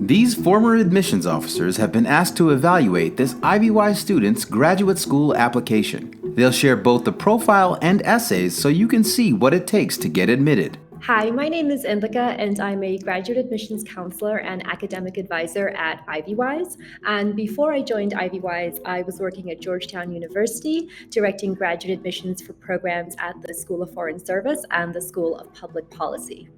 These former admissions officers have been asked to evaluate this IvyWise student's graduate school application. They'll share both the profile and essays so you can see what it takes to get admitted. Hi, my name is Indhika, and I'm a graduate admissions counselor and academic advisor at IvyWise. And before I joined IvyWise, I was working at Georgetown University, directing graduate admissions for programs at the School of Foreign Service and the School of Public Policy.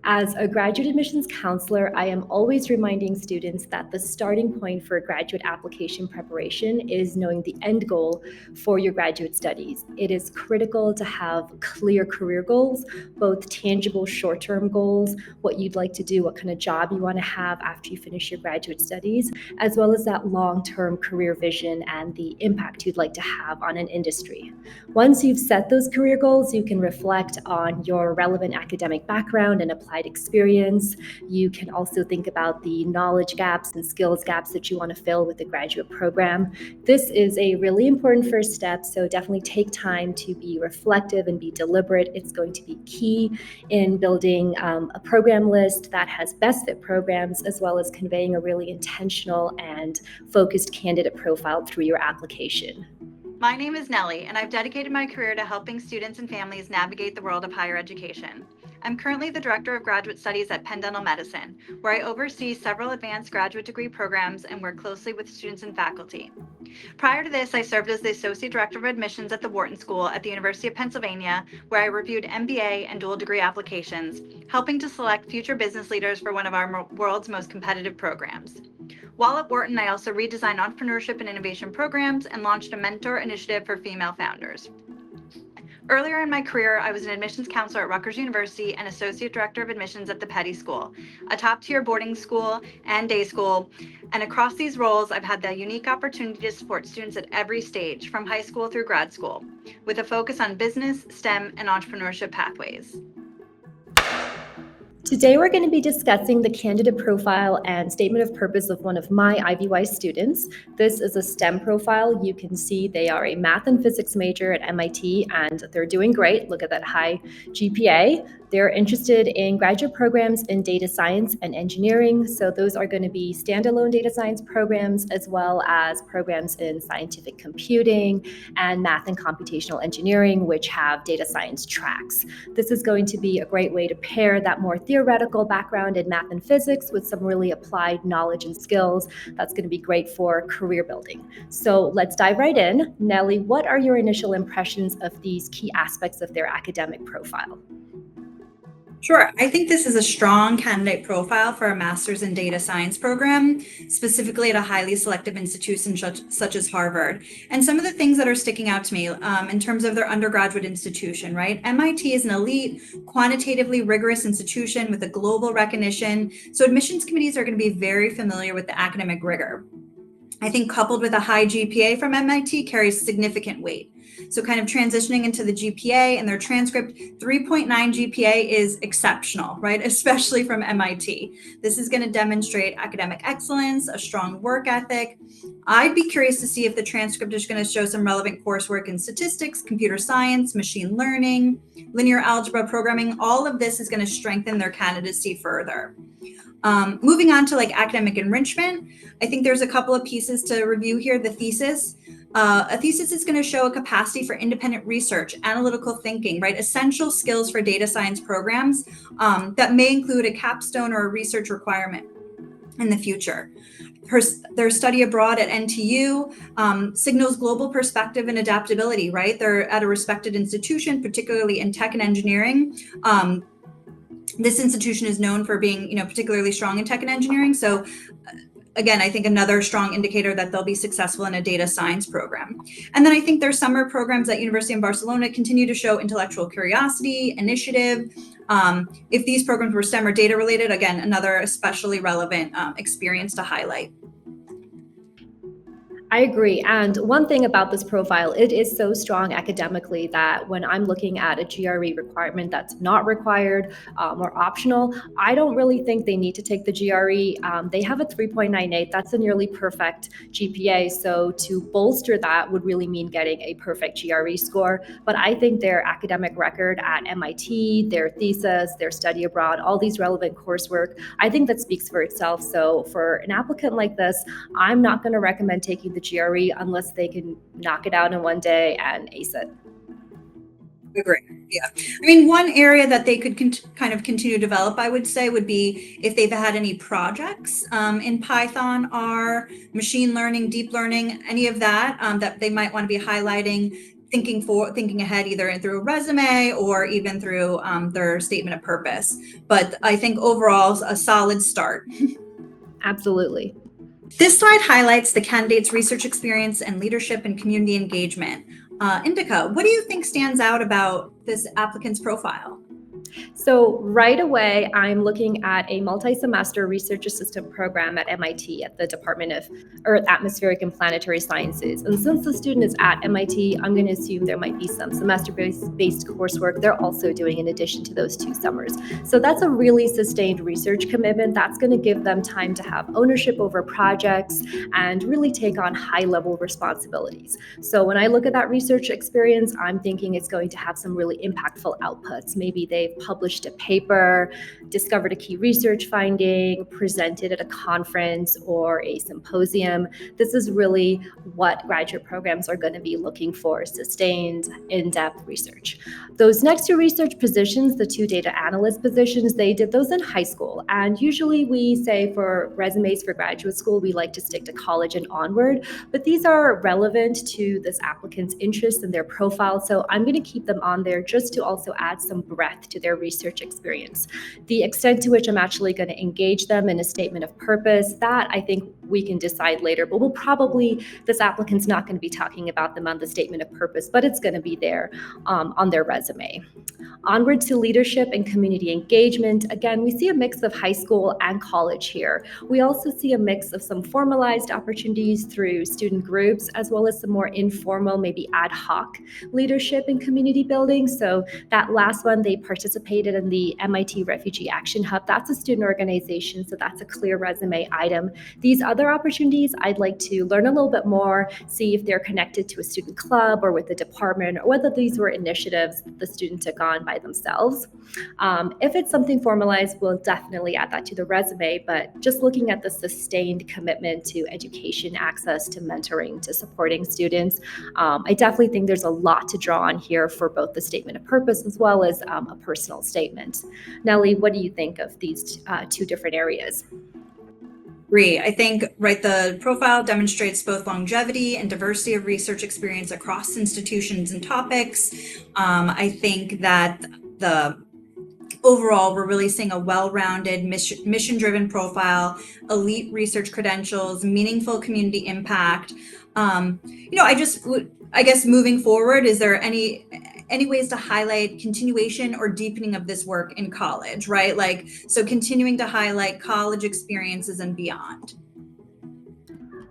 As a graduate admissions counselor, I am always reminding students that the starting point for graduate application preparation is knowing the end goal for your graduate studies. It is critical to have clear career goals, both tangible short-term goals, what you'd like to do, what kind of job you want to have after you finish your graduate studies, as well as that long-term career vision and the impact you'd like to have on an industry. Once you've set those career goals, you can reflect on your relevant academic background and applied experience. You can also think about the knowledge gaps and skills gaps that you want to fill with the graduate program. This is a really important first step, so definitely take time to be reflective and be deliberate. It's going to be key in building a program list that has best fit programs, as well as conveying a really intentional and focused candidate profile through your application. My name is Nellie, and I've dedicated my career to helping students and families navigate the world of higher education. I'm currently the Director of Graduate Studies at Penn Dental Medicine, where I oversee several advanced graduate degree programs and work closely with students and faculty. Prior to this, I served as the Associate Director of Admissions at the Wharton School at the University of Pennsylvania, where I reviewed MBA and dual degree applications, helping to select future business leaders for one of our world's most competitive programs. While at Wharton, I also redesigned entrepreneurship and innovation programs and launched a mentor initiative for female founders. Earlier in my career, I was an admissions counselor at Rutgers University and Associate Director of Admissions at the Petty School, a top-tier boarding school and day school. And across these roles, I've had the unique opportunity to support students at every stage, from high school through grad school, with a focus on business, STEM, and entrepreneurship pathways. Today, we're going to be discussing the candidate profile and statement of purpose of one of my IvyWise students. This is a STEM profile. You can see they are a math and physics major at MIT, and they're doing great. Look at that high GPA. They're interested in graduate programs in data science and engineering. So those are going to be standalone data science programs, as well as programs in scientific computing and math and computational engineering, which have data science tracks. This is going to be a great way to pair that more theoretical background in math and physics with some really applied knowledge and skills. That's going to be great for career building. So let's dive right in. Nellie, what are your initial impressions of these key aspects of their academic profile? Sure. I think this is a strong candidate profile for a master's in data science program, specifically at a highly selective institution such as Harvard. And some of the things that are sticking out to me in terms of their undergraduate institution, right? MIT is an elite, quantitatively rigorous institution with a global recognition. So admissions committees are going to be very familiar with the academic rigor. I think coupled with a high GPA from MIT carries significant weight. So kind of transitioning into the GPA and their transcript, 3.9 GPA is exceptional, right? Especially from MIT. This is going to demonstrate academic excellence, a strong work ethic. I'd be curious to see if the transcript is going to show some relevant coursework in statistics, computer science, machine learning, linear algebra, programming. All of this is going to strengthen their candidacy further. Moving on to academic enrichment, I think there's a couple of pieces to review here. The thesis. A thesis is going to show a capacity for independent research, analytical thinking, right? Essential skills for data science programs that may include a capstone or a research requirement in the future. Their study abroad at NTU signals global perspective and adaptability, right? They're at a respected institution, particularly in tech and engineering. This institution is known for being, particularly strong in tech and engineering. So again, I think another strong indicator that they'll be successful in a data science program. And then I think their summer programs at University of Barcelona continue to show intellectual curiosity, initiative. If these programs were STEM or data related, again, another especially relevant experience to highlight. I agree. And one thing about this profile, it is so strong academically that when I'm looking at a GRE requirement that's not required or optional, I don't really think they need to take the GRE. They have a 3.98. That's a nearly perfect GPA. So to bolster that would really mean getting a perfect GRE score. But I think their academic record at MIT, their thesis, their study abroad, all these relevant coursework, I think that speaks for itself. So for an applicant like this, I'm not going to recommend taking the GRE unless they can knock it out in one day and ace it. Agree. Yeah. I mean, one area that they could kind of continue to develop, I would say, would be if they've had any projects in Python, R, machine learning, deep learning, any of that that they might want to be highlighting, thinking ahead, either through a resume or even through their statement of purpose. But I think overall, a solid start. Absolutely. This slide highlights the candidate's research experience and leadership and community engagement. Indhika, what do you think stands out about this applicant's profile? So right away, I'm looking at a multi-semester research assistant program at MIT at the Department of Earth, Atmospheric and Planetary Sciences. And since the student is at MIT, I'm going to assume there might be some semester-based coursework they're also doing in addition to those 2 summers. So that's a really sustained research commitment. That's going to give them time to have ownership over projects and really take on high-level responsibilities. So when I look at that research experience, I'm thinking it's going to have some really impactful outputs. Maybe they've published a paper, discovered a key research finding, presented at a conference or a symposium. This is really what graduate programs are going to be looking for: sustained, in-depth research. Those next 2 research positions, the 2 data analyst positions, they did those in high school. And usually we say for resumes for graduate school, we like to stick to college and onward, but these are relevant to this applicant's interests and their profile. So I'm going to keep them on there just to also add some breadth to their research experience. The extent to which I'm actually going to engage them in a statement of purpose, that I think we can decide later, but this applicant's not going to be talking about them on the statement of purpose, but it's going to be there on their resume. Onward to leadership and community engagement. Again, we see a mix of high school and college here. We also see a mix of some formalized opportunities through student groups, as well as some more informal, maybe ad hoc leadership and community building. So that last one, they participated in the MIT Refugee Action Hub. That's a student organization, so that's a clear resume item. These other opportunities, I'd like to learn a little bit more, see if they're connected to a student club or with the department, or whether these were initiatives the student took on by themselves. If it's something formalized, we'll definitely add that to the resume, but just looking at the sustained commitment to education, access to mentoring, to supporting students, I definitely think there's a lot to draw on here for both the statement of purpose as well as a personal statement. Nellie, what do you think of these 2 different areas? Agree. I think, the profile demonstrates both longevity and diversity of research experience across institutions and topics. I think that overall, we're really seeing a well-rounded, mission-driven profile, elite research credentials, meaningful community impact. I guess moving forward, is there any ways to highlight continuation or deepening of this work in college, right? So continuing to highlight college experiences and beyond.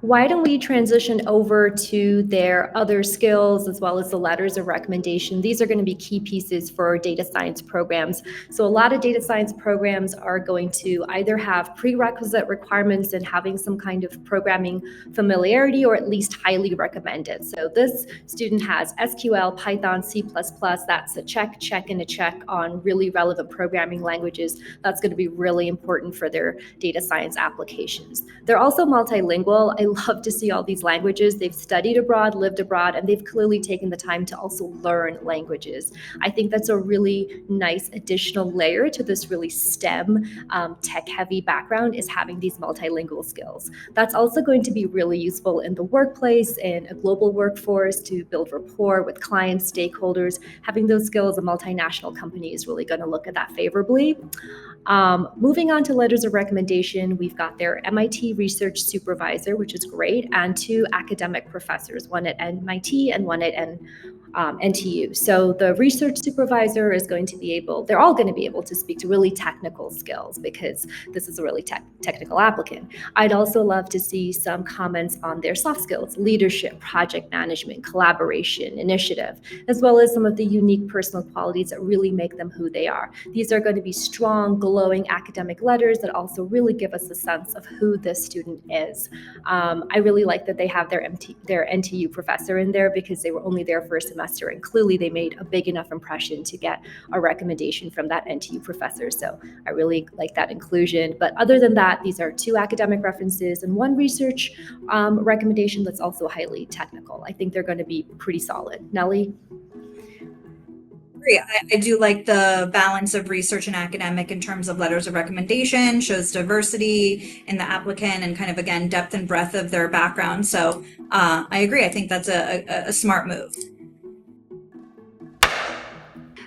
Why don't we transition over to their other skills as well as the letters of recommendation? These are going to be key pieces for data science programs. So a lot of data science programs are going to either have prerequisite requirements and having some kind of programming familiarity, or at least highly recommended. So this student has SQL, Python, C++. That's a check, and a check on really relevant programming languages. That's going to be really important for their data science applications. They're also multilingual. I love to see all these languages. They've studied abroad, lived abroad, and they've clearly taken the time to also learn languages. I think that's a really nice additional layer to this really STEM, tech-heavy background, is having these multilingual skills. That's also going to be really useful in the workplace, in a global workforce, to build rapport with clients, stakeholders. Having those skills, a multinational company is really going to look at that favorably. Moving on to letters of recommendation, we've got their MIT research supervisor, which is great, and 2 academic professors, one at MIT and one at NTU. So the research supervisor is going to be able, they're all going to be able to speak to really technical skills because this is a really technical applicant. I'd also love to see some comments on their soft skills, leadership, project management, collaboration, initiative, as well as some of the unique personal qualities that really make them who they are. These are going to be strong, glowing academic letters that also really give us a sense of who this student is. I really like that they have their NTU professor in there because they were only there for a semester, and clearly they made a big enough impression to get a recommendation from that NTU professor. So I really like that inclusion. But other than that, these are 2 academic references and 1 research recommendation that's also highly technical. I think they're going to be pretty solid. Nellie? I do like the balance of research and academic in terms of letters of recommendation, shows diversity in the applicant and kind of, again, depth and breadth of their background. So I agree. I think that's a smart move.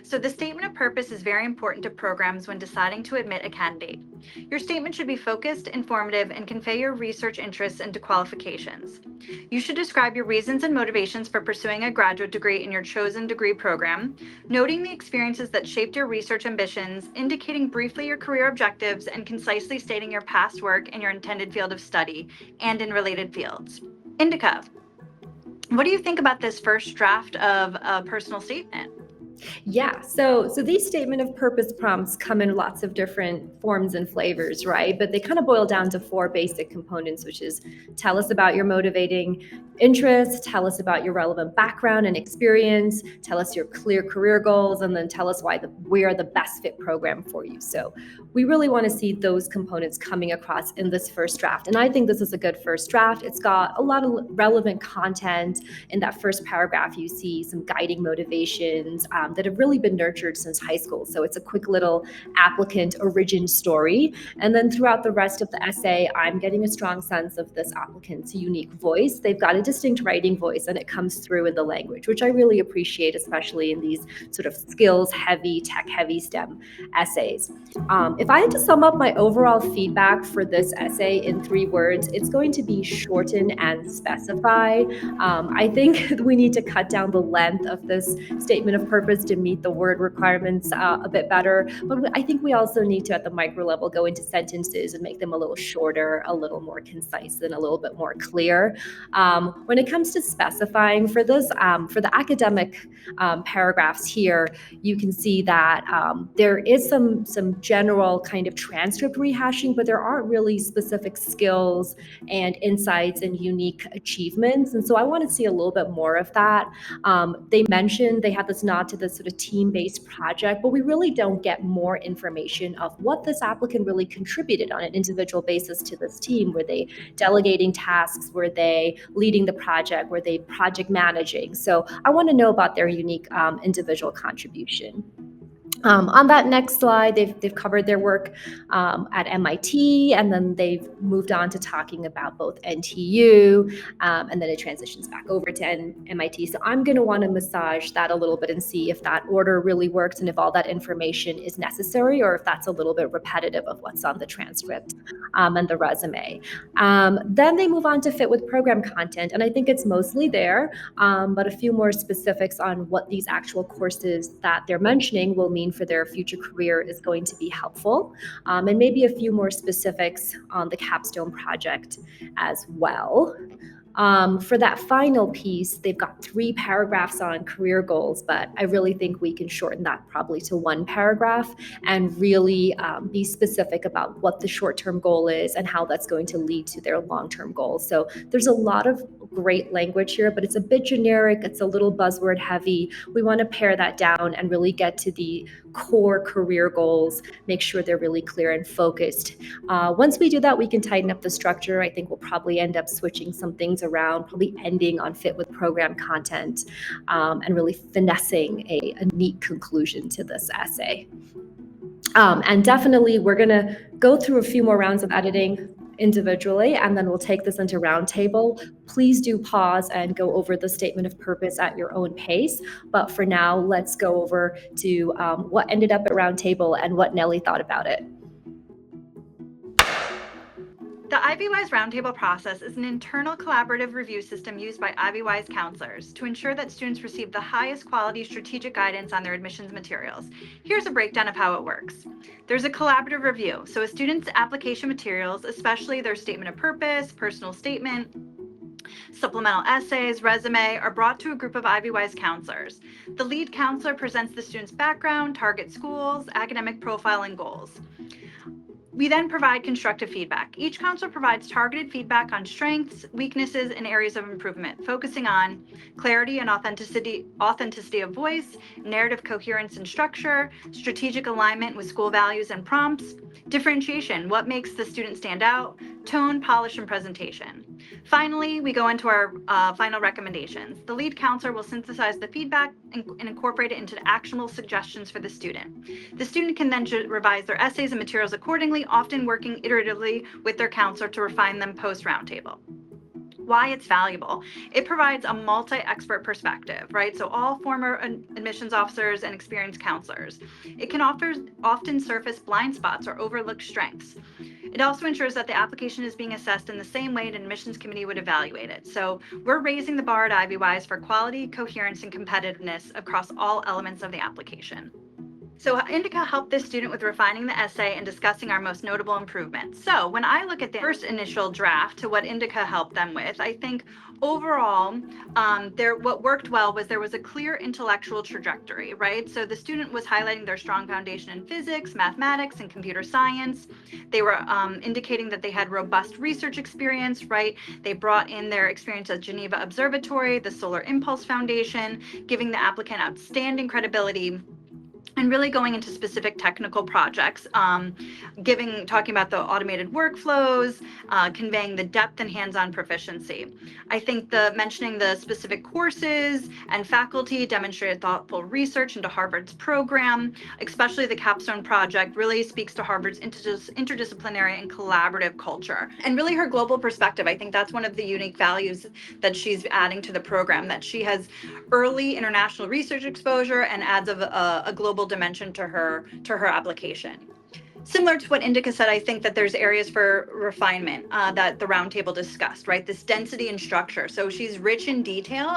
So the statement of purpose is very important to programs when deciding to admit a candidate. Your statement should be focused, informative, and convey your research interests into qualifications. You should describe your reasons and motivations for pursuing a graduate degree in your chosen degree program, noting the experiences that shaped your research ambitions, indicating briefly your career objectives, and concisely stating your past work in your intended field of study and in related fields. Indhika, what do you think about this first draft of a personal statement? Yeah, so these statement of purpose prompts come in lots of different forms and flavors, right? But they kind of boil down to 4 basic components, which is tell us about your motivating interests, tell us about your relevant background and experience, tell us your clear career goals, and then tell us why we are the best fit program for you. So we really want to see those components coming across in this first draft. And I think this is a good first draft. It's got a lot of relevant content. In that first paragraph, you see some guiding motivations that have really been nurtured since high school. So it's a quick little applicant origin story. And then throughout the rest of the essay, I'm getting a strong sense of this applicant's unique voice. They've got a distinct writing voice, and it comes through in the language, which I really appreciate, especially in these sort of skills-heavy, tech-heavy STEM essays. If I had to sum up my overall feedback for this essay in 3 words, it's going to be shorten and specify. I think we need to cut down the length of this statement of purpose to meet the word requirements a bit better. But I think we also need to, at the micro level, go into sentences and make them a little shorter, a little more concise, and a little bit more clear. When it comes to specifying for this, for the academic paragraphs here, you can see that there is some general kind of transcript rehashing, but there aren't really specific skills and insights and unique achievements. And so I want to see a little bit more of that. They mentioned they had this nod to this sort of team-based project, but we really don't get more information of what this applicant really contributed on an individual basis to this team. Were they delegating tasks? Were they leading the project? Were they project managing? So I want to know about their unique individual contribution. On that next slide, they've covered their work at MIT, and then they've moved on to talking about both NTU, and then it transitions back over to MIT. So I'm going to want to massage that a little bit and see if that order really works and if all that information is necessary, or if that's a little bit repetitive of what's on the transcript and the resume. Then they move on to fit with program content, and I think it's mostly there, but a few more specifics on what these actual courses that they're mentioning will mean for their future career is going to be helpful, and maybe a few more specifics on the capstone project as well. For that final piece, they've got 3 paragraphs on career goals, but I really think we can shorten that probably to 1 paragraph and really be specific about what the short-term goal is and how that's going to lead to their long-term goals. So there's a lot of great language here, but it's a bit generic. It's a little buzzword heavy. We want to pare that down and really get to the core career goals, make sure they're really clear and focused. Once we do that, we can tighten up the structure. I think we'll probably end up switching some things around, probably ending on fit with program content, and really finessing a neat conclusion to this essay. And definitely we're going to go through a few more rounds of editing individually, and then we'll take this into roundtable. Please do pause and go over the statement of purpose at your own pace. But for now, let's go over to what ended up at roundtable and what Nellie thought about it. The IvyWise Roundtable process is an internal collaborative review system used by IvyWise counselors to ensure that students receive the highest quality strategic guidance on their admissions materials. Here's a breakdown of how it works. There's a collaborative review, so a student's application materials, especially their statement of purpose, personal statement, supplemental essays, resume, are brought to a group of IvyWise counselors. The lead counselor presents the student's background, target schools, academic profile, and goals. We then provide constructive feedback. Each counselor provides targeted feedback on strengths, weaknesses, and areas of improvement, focusing on clarity and authenticity of voice, narrative coherence and structure, strategic alignment with school values and prompts, differentiation, what makes the student stand out, tone, polish, and presentation. Finally, we go into our final recommendations. The lead counselor will synthesize the feedback and incorporate it into actionable suggestions for the student. The student can then revise their essays and materials accordingly, often working iteratively with their counselor to refine them post-roundtable. Why it's valuable. It provides a multi-expert perspective, right? So all former admissions officers and experienced counselors. It can often surface blind spots or overlooked strengths. It also ensures that the application is being assessed in the same way an admissions committee would evaluate it. So we're raising the bar at IvyWise for quality, coherence, and competitiveness across all elements of the application. So Indhika helped this student with refining the essay and discussing our most notable improvements. So when I look at the first initial draft to what Indhika helped them with, I think overall, what worked well was there was a clear intellectual trajectory, right? So the student was highlighting their strong foundation in physics, mathematics, and computer science. They were indicating that they had robust research experience, right? They brought in their experience at Geneva Observatory, the Solar Impulse Foundation, giving the applicant outstanding credibility, and really going into specific technical projects, talking about the automated workflows, conveying the depth and hands-on proficiency. I think mentioning the specific courses and faculty demonstrated thoughtful research into Harvard's program, especially the capstone project, really speaks to Harvard's interdisciplinary and collaborative culture. And really her global perspective, I think that's one of the unique values that she's adding to the program, that she has early international research exposure and adds a global dimension to her application. Similar to what Indhika said, I think that there's areas for refinement that the roundtable discussed, right? This density and structure. So she's rich in detail,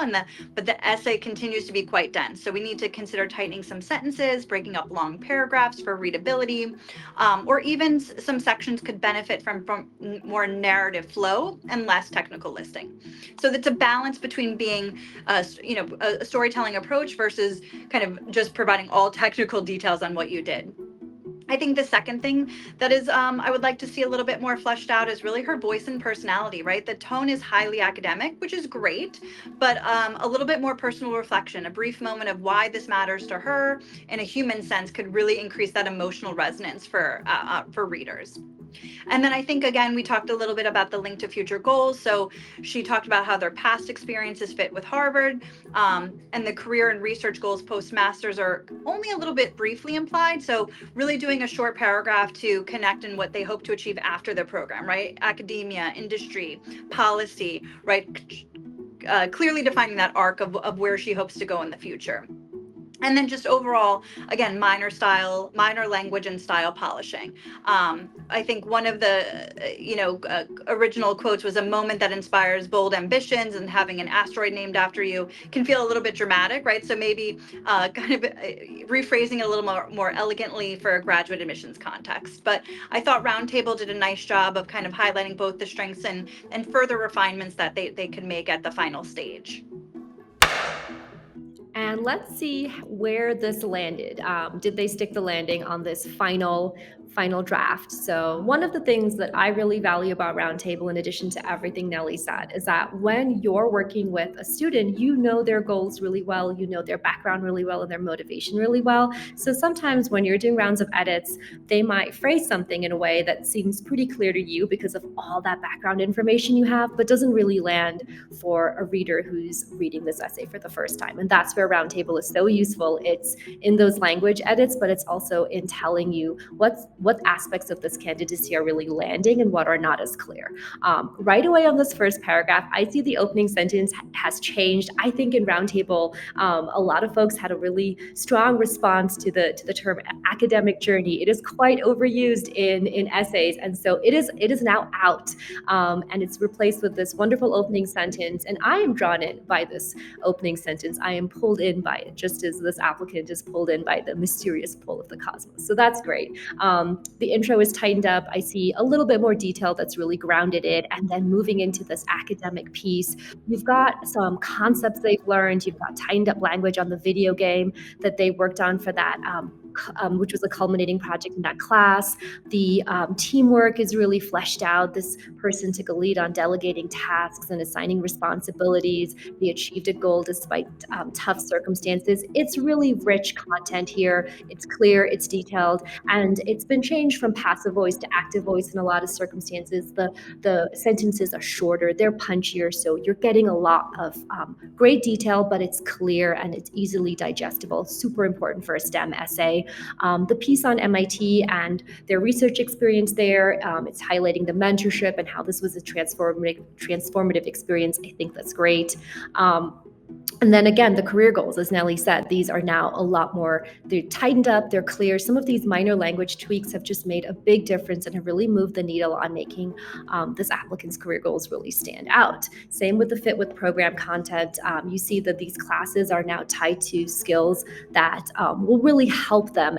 but the essay continues to be quite dense. So we need to consider tightening some sentences, breaking up long paragraphs for readability, or even some sections could benefit from more narrative flow and less technical listing. So it's a balance between being, a storytelling approach versus kind of just providing all technical details on what you did. I think the second thing that is I would like to see a little bit more fleshed out is really her voice and personality, right? The tone is highly academic, which is great, but a little bit more personal reflection, a brief moment of why this matters to her in a human sense could really increase that emotional resonance for readers. And then I think, again, we talked a little bit about the link to future goals. So she talked about how their past experiences fit with Harvard, and the career and research goals post-masters are only a little bit briefly implied. So really doing a short paragraph to connect in what they hope to achieve after the program, right? Academia, industry, policy, right? Clearly defining that arc of where she hopes to go in the future. And then just overall, again, minor language and style polishing. I think one of the, original quotes was, "A moment that inspires bold ambitions and having an asteroid named after you can feel a little bit dramatic," right? So maybe kind of rephrasing it a little more elegantly for a graduate admissions context. But I thought Roundtable did a nice job of kind of highlighting both the strengths and further refinements that they could make at the final stage. And let's see where this landed. Did they stick the landing on this final draft? So one of the things that I really value about Roundtable, in addition to everything Nellie said, is that when you're working with a student, you know their goals really well, you know their background really well, and their motivation really well. So sometimes when you're doing rounds of edits, they might phrase something in a way that seems pretty clear to you because of all that background information you have, but doesn't really land for a reader who's reading this essay for the first time. And that's where Roundtable is so useful. It's in those language edits, but it's also in telling you what aspects of this candidacy are really landing and what are not as clear. Right away on this first paragraph, I see the opening sentence has changed. I think in Roundtable, a lot of folks had a really strong response to the term academic journey. It is quite overused in essays, and so it is now out, and it's replaced with this wonderful opening sentence. And I am drawn in by this opening sentence. I am pulled in by it, just as this applicant is pulled in by the mysterious pull of the cosmos. So that's great. The intro is tightened up. I see a little bit more detail that's really grounded in, and then moving into this academic piece, you've got some concepts they've learned. You've got tightened up language on the video game that they worked on for that, which was a culminating project in that class. The teamwork is really fleshed out. This person took a lead on delegating tasks and assigning responsibilities. They achieved a goal despite tough circumstances. It's really rich content here. It's clear, it's detailed, and it's been changed from passive voice to active voice in a lot of circumstances. The sentences are shorter, they're punchier, so you're getting a lot of great detail, but it's clear and it's easily digestible. Super important for a STEM essay. The piece on MIT and their research experience there, it's highlighting the mentorship and how this was a transformative experience. I think that's great. And then again, the career goals, as Nellie said, these are now a lot more, they're tightened up, they're clear. Some of these minor language tweaks have just made a big difference and have really moved the needle on making this applicant's career goals really stand out. Same with the fit with program content. You see that these classes are now tied to skills that will really help them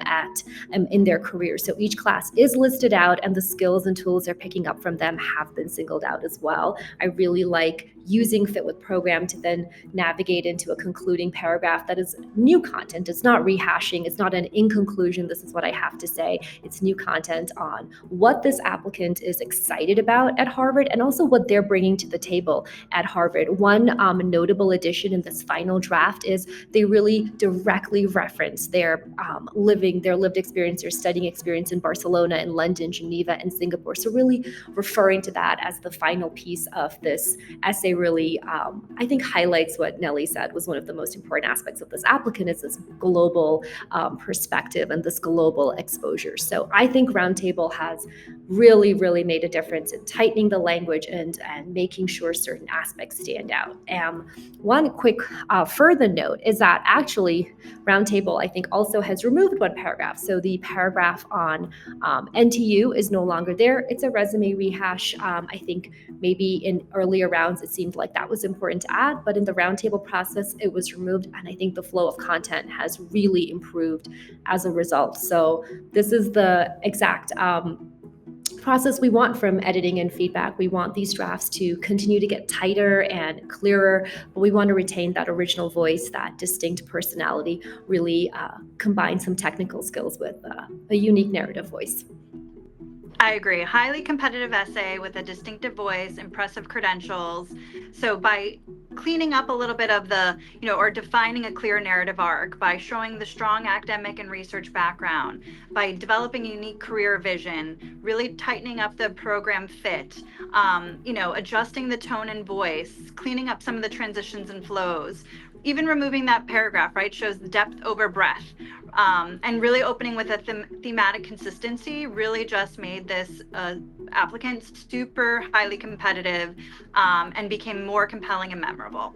in their career. So each class is listed out, and the skills and tools they're picking up from them have been singled out as well. I really like using fit with program to then navigate into a concluding paragraph that is new content. It's not rehashing. It's not an in conclusion, this is what I have to say. It's new content on what this applicant is excited about at Harvard and also what they're bringing to the table at Harvard. One notable addition in this final draft is they really directly reference their lived experience, their studying experience in Barcelona and London, Geneva, and Singapore. So really referring to that as the final piece of this essay really, I think, highlights what Nellie said was one of the most important aspects of this applicant is this global perspective and this global exposure. So I think Roundtable has really, really made a difference in tightening the language and making sure certain aspects stand out. One quick further note is that actually Roundtable, I think, also has removed one paragraph. So the paragraph on NTU is no longer there. It's a resume rehash. I think maybe in earlier rounds it seemed like that was important to add, but in the Roundtable process it was removed, and I think the flow of content has really improved as a result. So this is the exact process we want from editing and feedback. We want these drafts to continue to get tighter and clearer, but we want to retain that original voice, that distinct personality, really combine some technical skills with a unique narrative voice. I agree. Highly competitive essay with a distinctive voice, impressive credentials. So by cleaning up a little bit of the, or defining a clear narrative arc, by showing the strong academic and research background, by developing a unique career vision, really tightening up the program fit, adjusting the tone and voice, cleaning up some of the transitions and flows, even removing that paragraph, right, shows depth over breadth, and really opening with a thematic consistency really just made this applicant super highly competitive and became more compelling and memorable.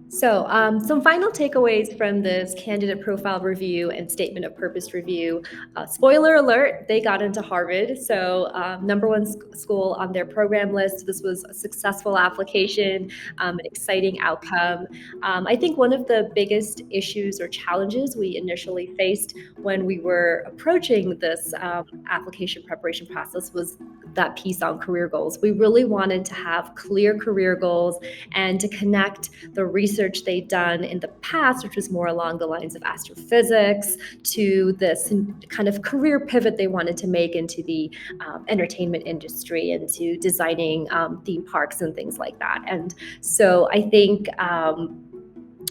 So some final takeaways from this candidate profile review and statement of purpose review. Spoiler alert, they got into Harvard. So #1 school on their program list. This was a successful application, an exciting outcome. I think one of the biggest issues or challenges we initially faced when we were approaching this application preparation process was that piece on career goals. We really wanted to have clear career goals and to connect the research they'd done in the past, which was more along the lines of astrophysics, to this kind of career pivot they wanted to make into the entertainment industry and to designing theme parks and things like that. And so I think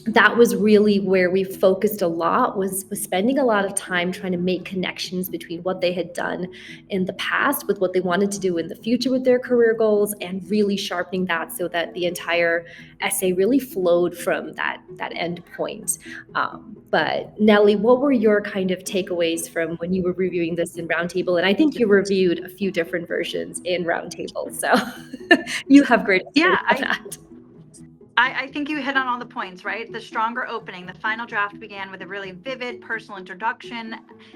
that was really where we focused a lot, was spending a lot of time trying to make connections between what they had done in the past with what they wanted to do in the future with their career goals, and really sharpening that so that the entire essay really flowed from that end point. But Nellie, what were your kind of takeaways from when you were reviewing this in Roundtable? And I think you reviewed a few different versions in Roundtable, so you have great experience Yeah, on that. I think you hit on all the points, right? The stronger opening. The final draft began with a really vivid personal introduction,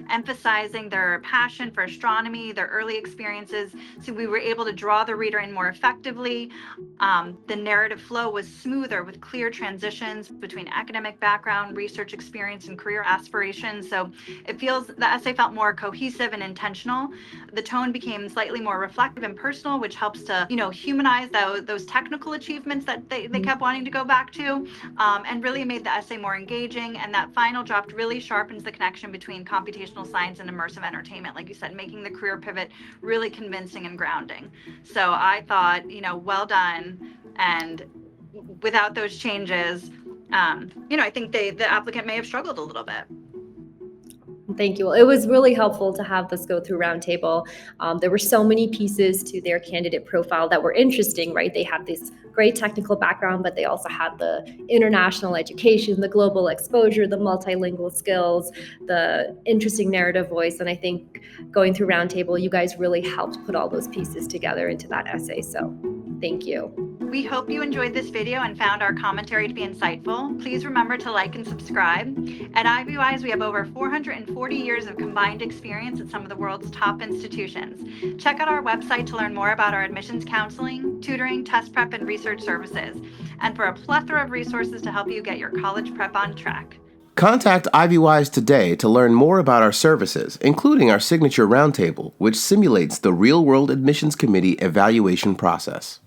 emphasizing their passion for astronomy, their early experiences. So we were able to draw the reader in more effectively. The narrative flow was smoother with clear transitions between academic background, research experience, and career aspirations. So the essay felt more cohesive and intentional. The tone became slightly more reflective and personal, which helps to, humanize those technical achievements that they kept wanting to go back to, and really made the essay more engaging. And that final draft really sharpens the connection between computational science and immersive entertainment, like you said, making the career pivot really convincing and grounding. So I thought, well done. And without those changes, I think the applicant may have struggled a little bit. Thank you. It was really helpful to have this go through Roundtable. There were so many pieces to their candidate profile that were interesting, right? They had this great technical background, but they also had the international education, the global exposure, the multilingual skills, the interesting narrative voice. And I think going through Roundtable, you guys really helped put all those pieces together into that essay. So thank you. We hope you enjoyed this video and found our commentary to be insightful. Please remember to like and subscribe. At IvyWise, we have over 440 years of combined experience at some of the world's top institutions. Check out our website to learn more about our admissions counseling, tutoring, test prep, and research services, and for a plethora of resources to help you get your college prep on track. Contact IvyWise today to learn more about our services, including our signature roundtable, which simulates the real-world admissions committee evaluation process.